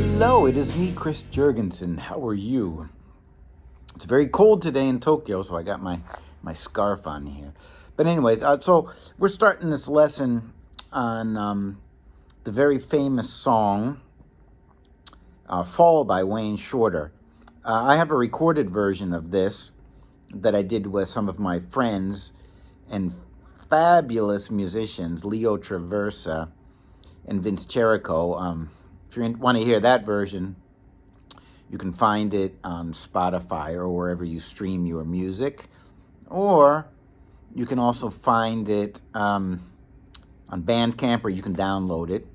Hello, it is me, Chris Jurgensen. How are you? It's very cold today in Tokyo, so I got my scarf on here. But anyways, so we're starting this lesson on the very famous song, Fall by Wayne Shorter. I have a recorded version of this that I did with some of my friends and fabulous musicians, Leo Traversa and Vince Cherico. If you want to hear that version, you can find it on Spotify or wherever you stream your music. Or you can also find it on Bandcamp, or you can download it.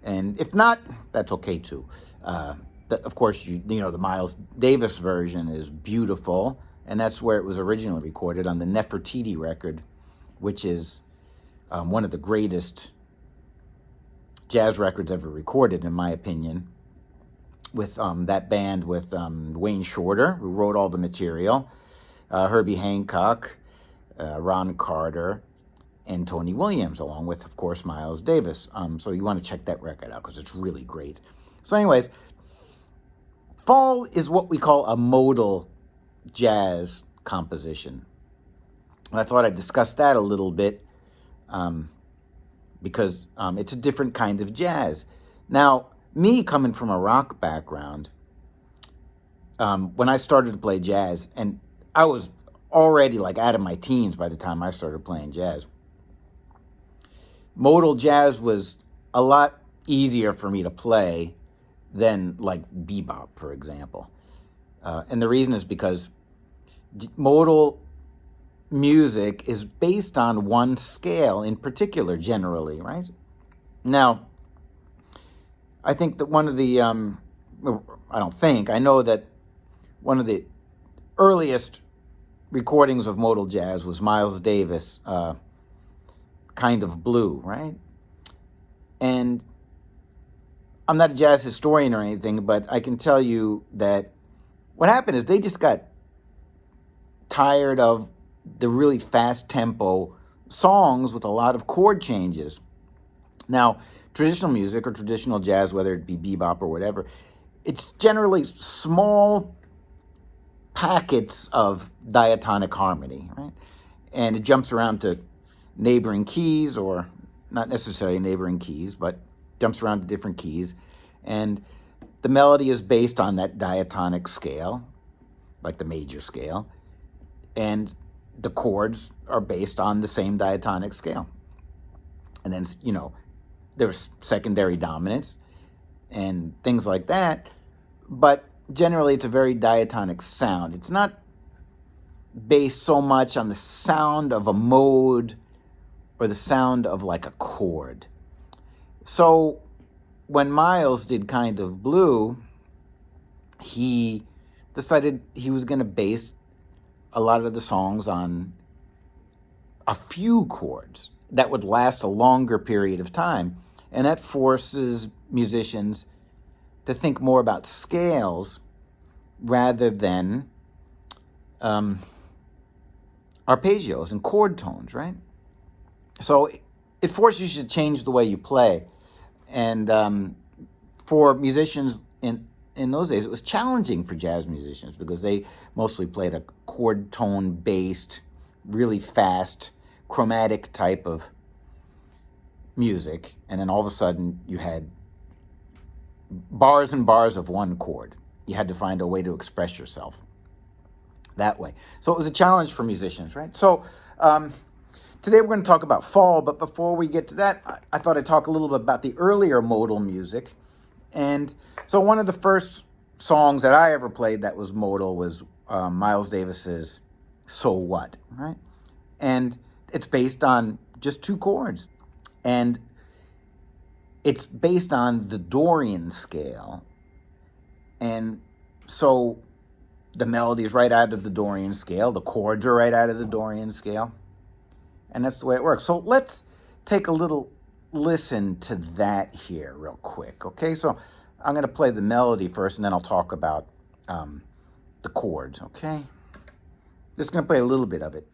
And if not, that's okay too. Of course, you know the Miles Davis version is beautiful, and that's where it was originally recorded on the Nefertiti record, which is one of the greatest jazz records ever recorded, in my opinion, with that band with Wayne Shorter, who wrote all the material, Herbie Hancock, Ron Carter, and Tony Williams, along with, of course, Miles Davis. So you want to check that record out because it's really great. So anyways, Fall is what we call a modal jazz composition. And I thought I'd discuss that a little bit because it's a different kind of jazz. Now, me coming from a rock background, when I started to play jazz, and I was already like out of my teens by the time I started playing jazz, modal jazz was a lot easier for me to play than like bebop, for example. And the reason is because modal music is based on one scale in particular, generally, right? Now, I think that one of the, I know that one of the earliest recordings of modal jazz was Miles Davis, Kind of Blue, right? And I'm not a jazz historian or anything, but I can tell you that what happened is they just got tired of the really fast tempo songs with a lot of chord changes. Now, traditional music or traditional jazz, whether it be bebop or whatever, it's generally small packets of diatonic harmony, right? And it jumps around to neighboring keys, or not necessarily neighboring keys, but jumps around to different keys. And the melody is based on that diatonic scale, like the major scale. And the chords are based on the same diatonic scale. And then, you know, there's secondary dominants and things like that. But generally, it's a very diatonic sound. It's not based so much on the sound of a mode or the sound of like a chord. So when Miles did Kind of Blue, he decided he was going to base a lot of the songs on a few chords that would last a longer period of time. And that forces musicians to think more about scales rather than arpeggios and chord tones, right? So it forces you to change the way you play. And for musicians in those days, it was challenging for jazz musicians because they mostly played a chord tone based, really fast, chromatic type of music. And then all of a sudden you had bars and bars of one chord. You had to find a way to express yourself that way. So it was a challenge for musicians, right? So today we're going to talk about Fall, but before we get to that, I thought I'd talk a little bit about the earlier modal music. And so one of the first songs that I ever played that was modal was Miles Davis's So What, right? And it's based on just two chords. And it's based on the Dorian scale. And so the melody is right out of the Dorian scale. The chords are right out of the Dorian scale. And that's the way it works. So let's take a little listen to that here real quick, okay? So I'm going to play the melody first, and then I'll talk about the chords, okay? Just going to play a little bit of it.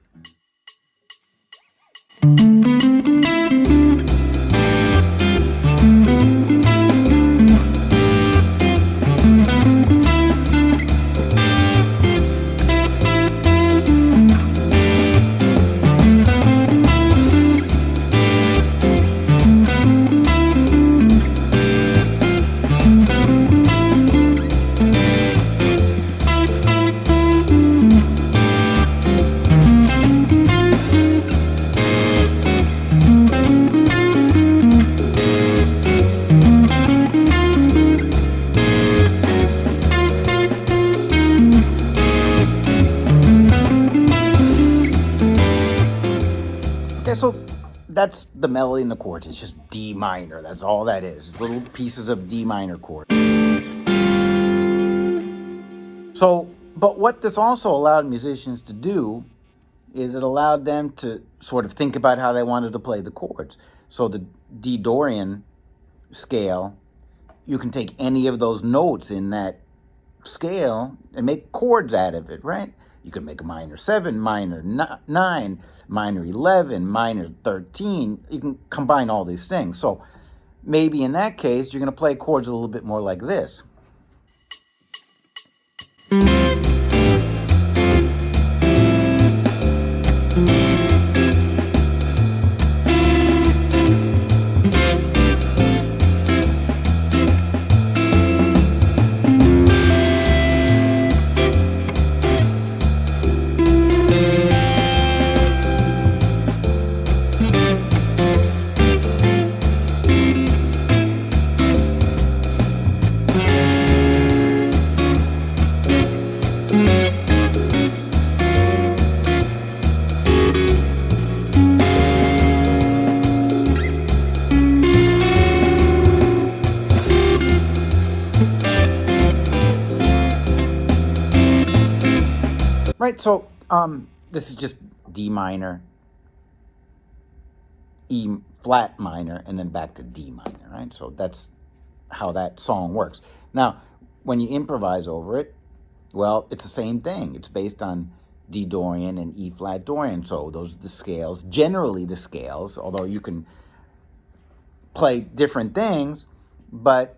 Okay, so that's the melody and the chords. It's just D minor. That's all that is. Little pieces of D minor chord. So, but what this also allowed musicians to do is it allowed them to sort of think about how they wanted to play the chords. So the D Dorian scale, you can take any of those notes in that scale and make chords out of it, right? You can make a minor 7, minor 9, minor 11, minor 13. You can combine all these things. So maybe in that case, you're going to play chords a little bit more like this. Right, so this is just D minor, E flat minor, and then back to D minor, right? So that's how that song works. Now, when you improvise over it, well, it's the same thing. It's based on D Dorian and E flat Dorian. So those are the scales, generally the scales, although you can play different things, but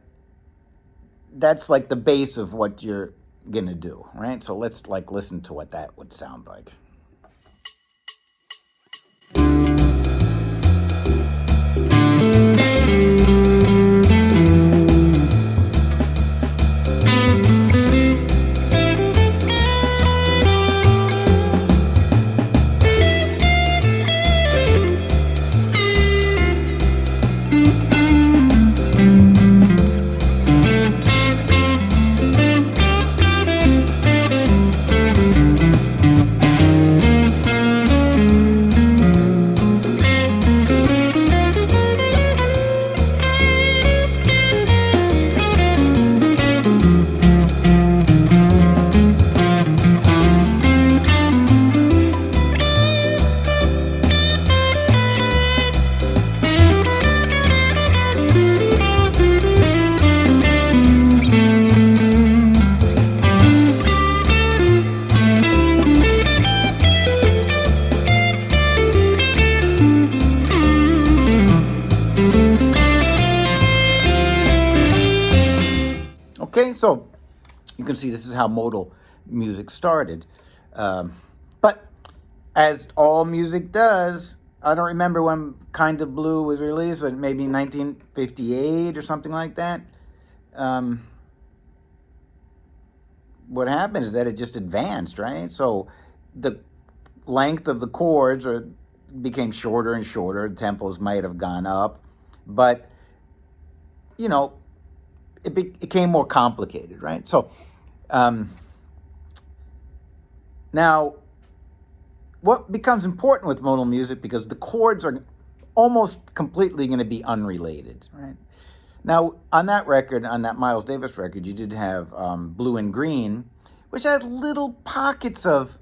that's like the base of what you're gonna do, right? So let's like listen to what that would sound like. Okay, so you can see this is how modal music started. But as all music does, I don't remember when Kind of Blue was released, but maybe 1958 or something like that. What happened is that it just advanced, right? So the length of the chords became shorter and shorter. The tempos might have gone up, but, you know, it became more complicated, right? So now what becomes important with modal music, because the chords are almost completely going to be unrelated, right? Now, on that record, on that Miles Davis record, you did have Blue and Green, which had little pockets of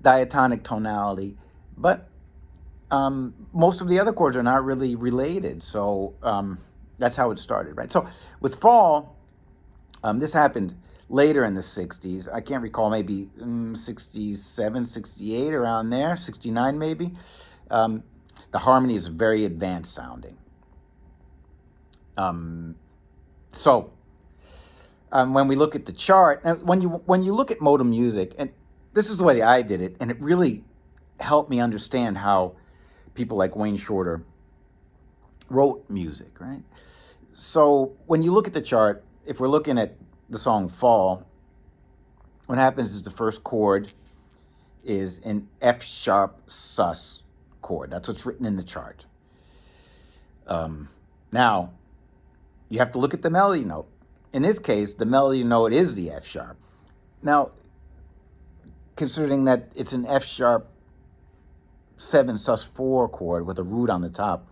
diatonic tonality, but most of the other chords are not really related. So that's how it started, right? So with Fall, this happened later in the 60s. I can't recall, maybe 67, 68, around there, 69 maybe. The harmony is very advanced sounding. So when we look at the chart, and when you look at modal music, and this is the way I did it, and it really helped me understand how people like Wayne Shorter wrote music, right? So when you look at the chart, if we're looking at the song Fall, what happens is the first chord is an F sharp sus chord. That's what's written in the chart. Now, you have to look at the melody note. In this case, the melody note is the F sharp. Now, considering that it's an F sharp 7 sus4 chord with a root on the top,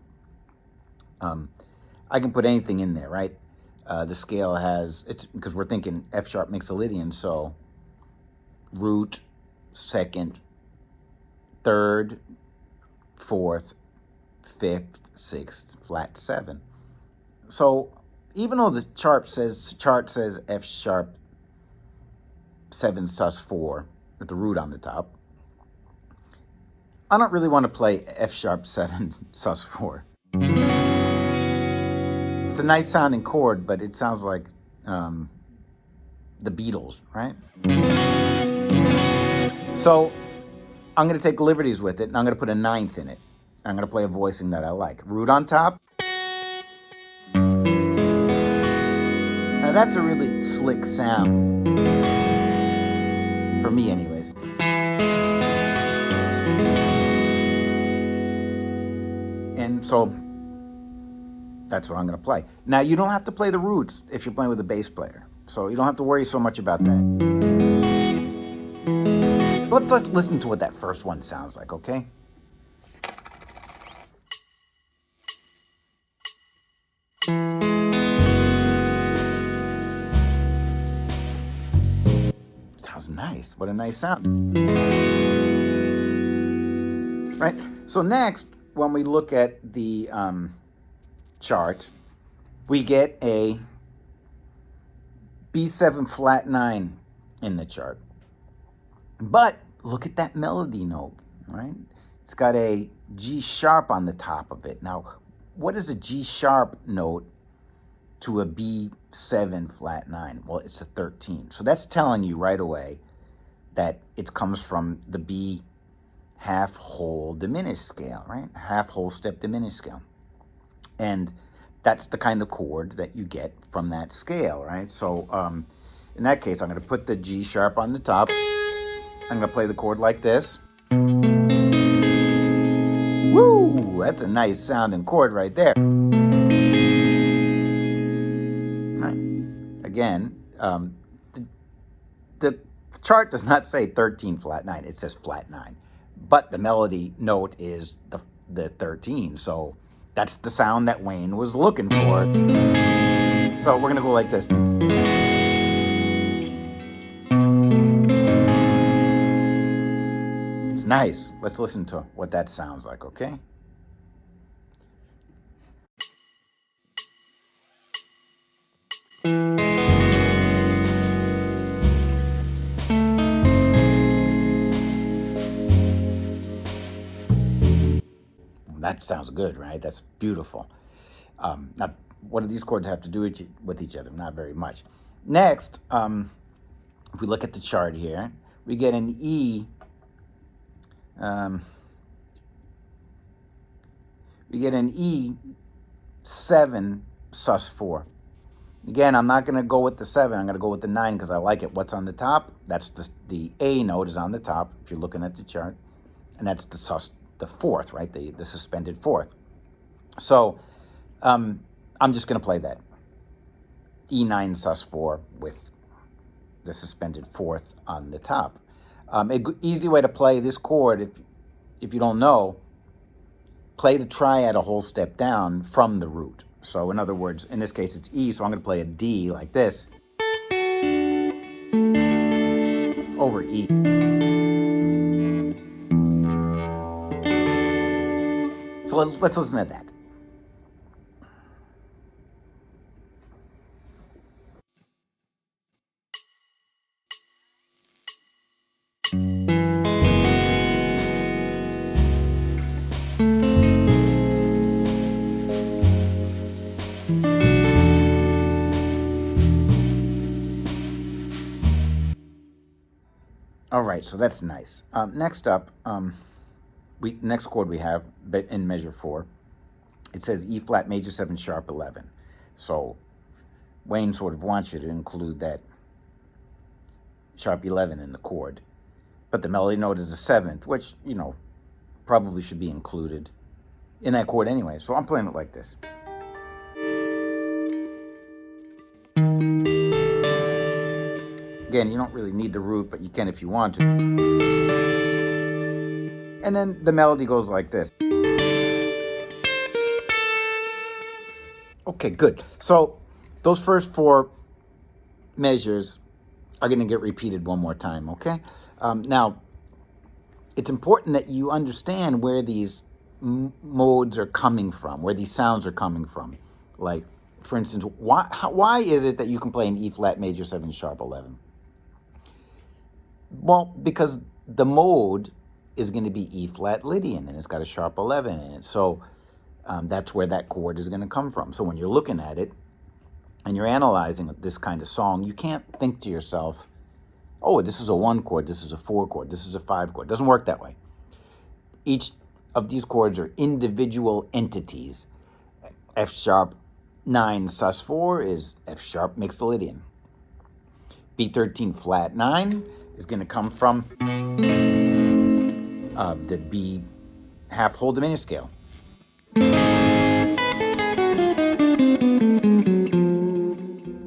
I can put anything in there, right? The scale has, it's because we're thinking F sharp mixolydian, so root, second, third, fourth, fifth, sixth, flat 7. So even though the chart says F sharp 7 sus4 with the root on the top, I don't really want to play F sharp 7 sus4. It's a nice sounding chord, but it sounds like the Beatles, right? So I'm going to take liberties with it, and I'm going to put a 9th in it. I'm going to play a voicing that I like. Root on top. Now that's a really slick sound, for me anyways. And so that's what I'm going to play. Now, you don't have to play the roots if you're playing with a bass player, so you don't have to worry so much about that. Let's listen to what that first one sounds like, okay? Sounds nice. What a nice sound. Right? So next, when we look at the chart, we get a B7 flat 9 in the chart. But look at that melody note, right? It's got a G sharp on the top of it. Now, what is a G sharp note to a B7 flat 9? Well, it's a 13. So that's telling you right away that it comes from the B half whole diminished scale, right? Half whole step diminished scale. And that's the kind of chord that you get from that scale, right? So in that case, I'm going to put the G sharp on the top. I'm going to play the chord like this. Woo! That's a nice sounding chord right there. Right. Again, the chart does not say 13 flat 9. It says flat 9. But the melody note is the 13. So that's the sound that Wayne was looking for. So we're going to go like this. It's nice. Let's listen to what that sounds like, okay? That sounds good, right? That's beautiful. Now, what do these chords have to do with each other? Not very much. Next, if we look at the chart here, we get an E. We get an E7 sus4. Again, I'm not going to go with the 7. I'm going to go with the 9 because I like it. What's on the top? That's the A note is on the top if you're looking at the chart. And that's the fourth, right? The suspended fourth. So I'm just going to play that. E9 sus4 with the suspended fourth on the top. An easy way to play this chord, if you don't know, play the triad a whole step down from the root. So in other words, in this case it's E, so I'm going to play a D like this over E. So let's listen to that. All right, so that's nice. Next up, next chord we have in measure 4. It says E flat major 7 sharp 11. So Wayne sort of wants you to include that sharp 11 in the chord, but the melody note is a 7th, which probably should be included in that chord anyway. So I'm playing it like this. Again, you don't really need the root, but you can if you want to. And And then the melody goes like this. Okay, good. So those first 4 measures are going to get repeated one more time, okay? Now, it's important that you understand where these modes are coming from, where these sounds are coming from. Like, for instance, why is it that you can play an E flat major 7 sharp 11? Well, because the mode is going to be E flat Lydian, and it's got a sharp 11 in it. So that's where that chord is going to come from. So when you're looking at it and you're analyzing this kind of song, you can't think to yourself, oh, this is a 1 chord, this is a 4 chord, this is a 5 chord. It doesn't work that way. Each of these chords are individual entities. F sharp 9 sus 4 is F sharp mixed Lydian. B13 flat 9 is going to come from the B half whole diminished scale.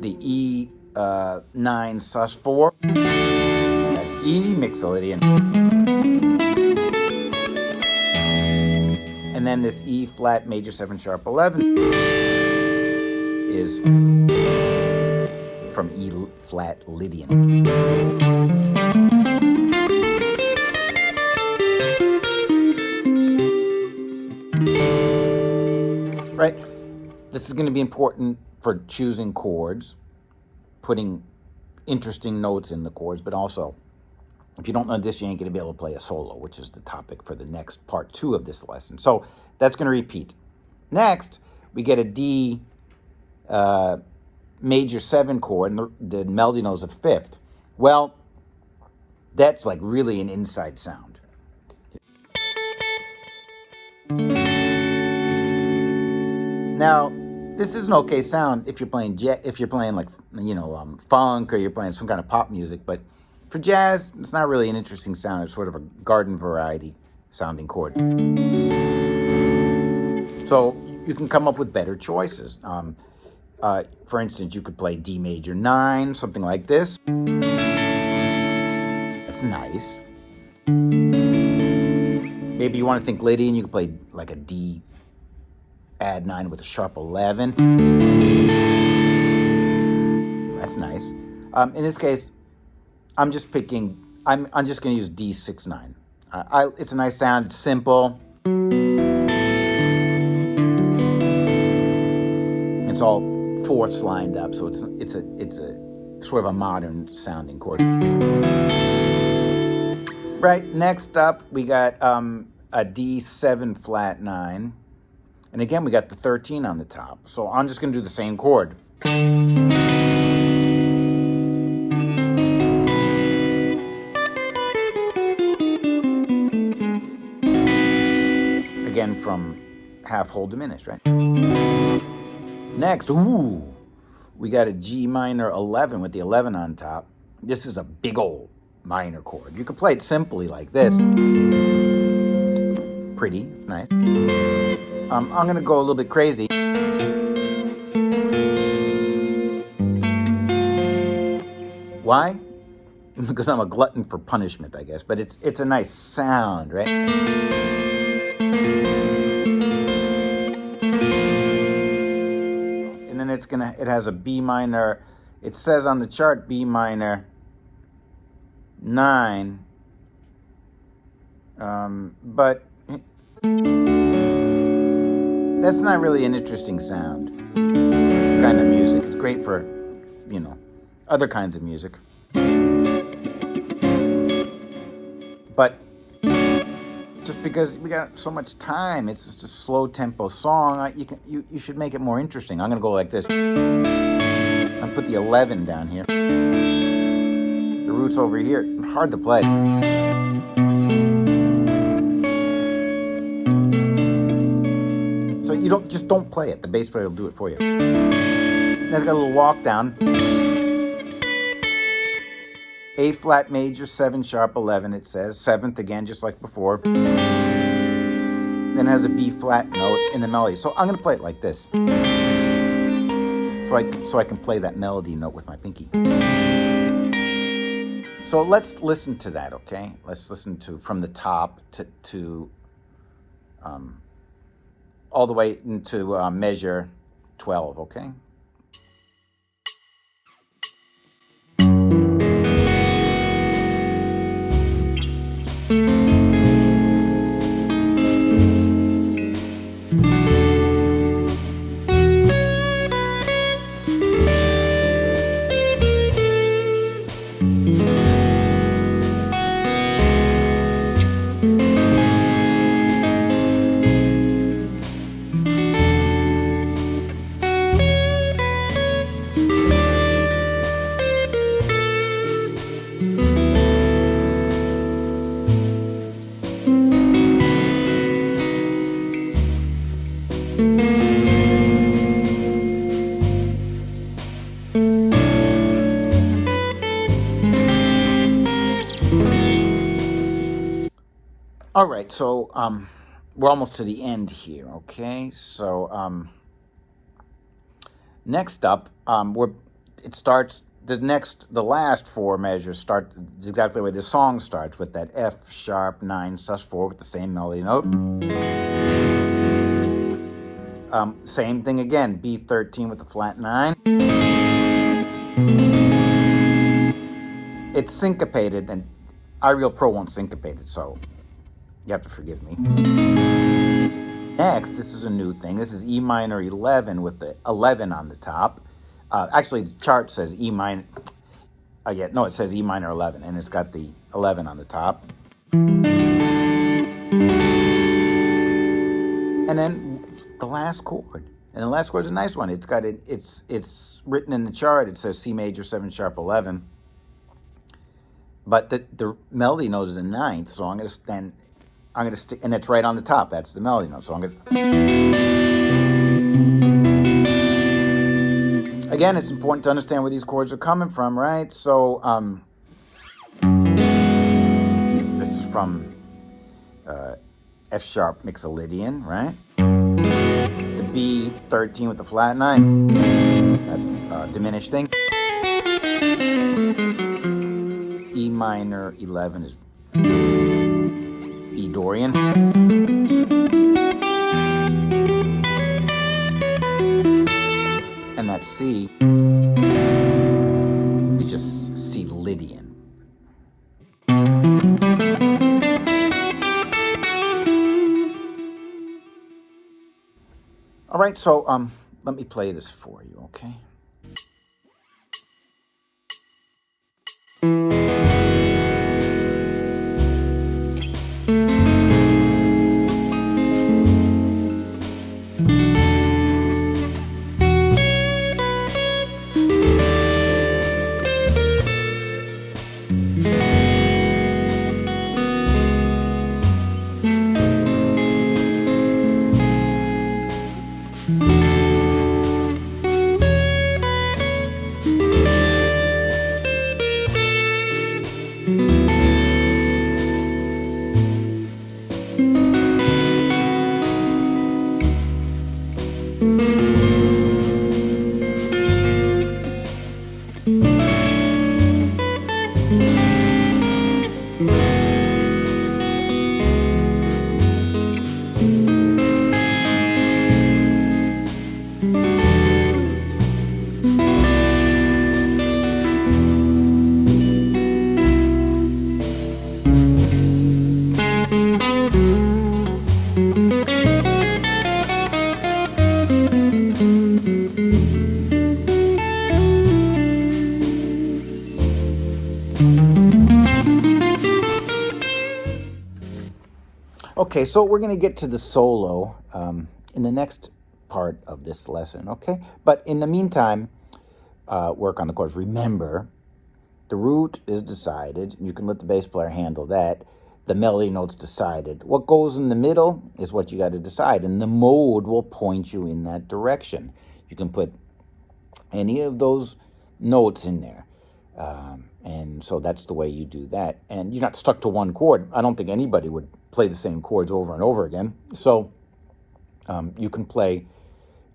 The E 9 sus 4, that's E mixed Lydian. And then this E flat major 7 sharp 11 is from E flat Lydian. Right? This is going to be important for choosing chords, putting interesting notes in the chords, but also, if you don't know this, you ain't going to be able to play a solo, which is the topic for the next part 2 of this lesson. So that's going to repeat. Next, we get a D major 7 chord, and the melody knows a 5th. Well, that's like really an inside sound. Now, this is an okay sound if you're playing like, funk, or you're playing some kind of pop music, but for jazz, it's not really an interesting sound. It's sort of a garden variety sounding chord. So you can come up with better choices. For instance, you could play D major 9, something like this. That's nice. Maybe you want to think Lydian, you could play like a D add 9 with a sharp 11. That's nice. In this case, I'm just going to use D6-9. It's a nice sound. It's simple. It's all 4ths lined up, so it's a sort of a modern sounding chord. Right. Next up, we got a D7 flat 9, and again we got the 13 on the top. So I'm just going to do the same chord. Again from half whole diminished, right? Next, we got a G minor 11 with the 11 on top. This is a big old minor chord. You can play it simply like this. It's pretty, it's nice. I'm going to go a little bit crazy. Why? Because I'm a glutton for punishment, I guess. But it's a nice sound, right? And then it has a B minor. It says on the chart B minor 9. But that's not really an interesting sound. It's kind of music. It's great for, other kinds of music. But just because we got so much time, it's just a slow tempo song. You should make it more interesting. I'm gonna go like this. I'll put the 11 down here. The root's over here. Hard to play. So you don't play it. The bass player will do it for you. Then it's got a little walk down. A flat major 7 sharp 11. It says 7th again, just like before. Then it has a B flat note in the melody. So I'm going to play it like this. So I can play that melody note with my pinky. So let's listen to that, okay? Let's listen to from the top to all the way into measure 12, okay? All right, so we're almost to the end here, okay? So next up, the last four measures start exactly the way the song starts, with that F sharp 9 sus4 with the same melody note. Same thing again, B13 with the flat 9. It's syncopated, and iReal Pro won't syncopate it, so you have to forgive me. Next, this is a new thing. This is E minor 11 with the 11 on the top. Actually, the chart says E minor. It says E minor 11, and it's got the 11 on the top. And then the last chord. And the last chord's a nice one. It's written in the chart. It says C major 7 sharp 11. But the melody note is a ninth, so I'm going to stick, and it's right on the top. That's the melody note. So I'm going to. Again, it's important to understand where these chords are coming from, right? So this is from F sharp Mixolydian, right? The B13 with the flat 9. That's a diminished thing. E minor 11 is E Dorian. And that C is just C Lydian. All right, so let me play this for you, okay? Okay, so we're going to get to the solo in the next part of this lesson, okay? But in the meantime, work on the chords. Remember, the root is decided. You can let the bass player handle that. The melody note's decided. What goes in the middle is what you got to decide, and the mode will point you in that direction. You can put any of those notes in there. And so that's the way you do that. And you're not stuck to one chord. I don't think anybody would play the same chords over and over again. So you can play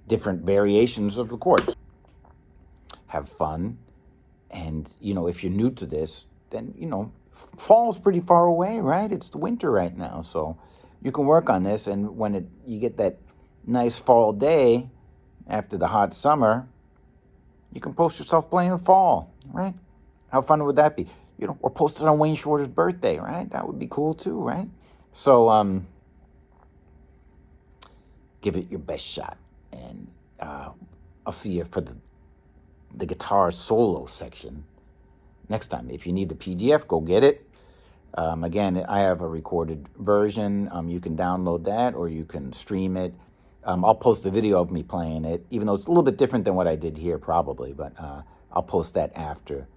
different variations of the chords. Have fun. And, if you're new to this, then, fall's pretty far away, right? It's the winter right now, so you can work on this, and when you get that nice fall day after the hot summer, you can post yourself playing fall, right? How fun would that be? Or post it on Wayne Shorter's birthday, right? That would be cool too, right? So give it your best shot, and I'll see you for the guitar solo section next time. If you need the PDF, go get it. Again, I have a recorded version. You can download that, or you can stream it. I'll post a video of me playing it, even though it's a little bit different than what I did here probably, but I'll post that after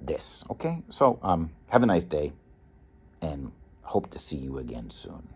this, okay? So have a nice day, and hope to see you again soon.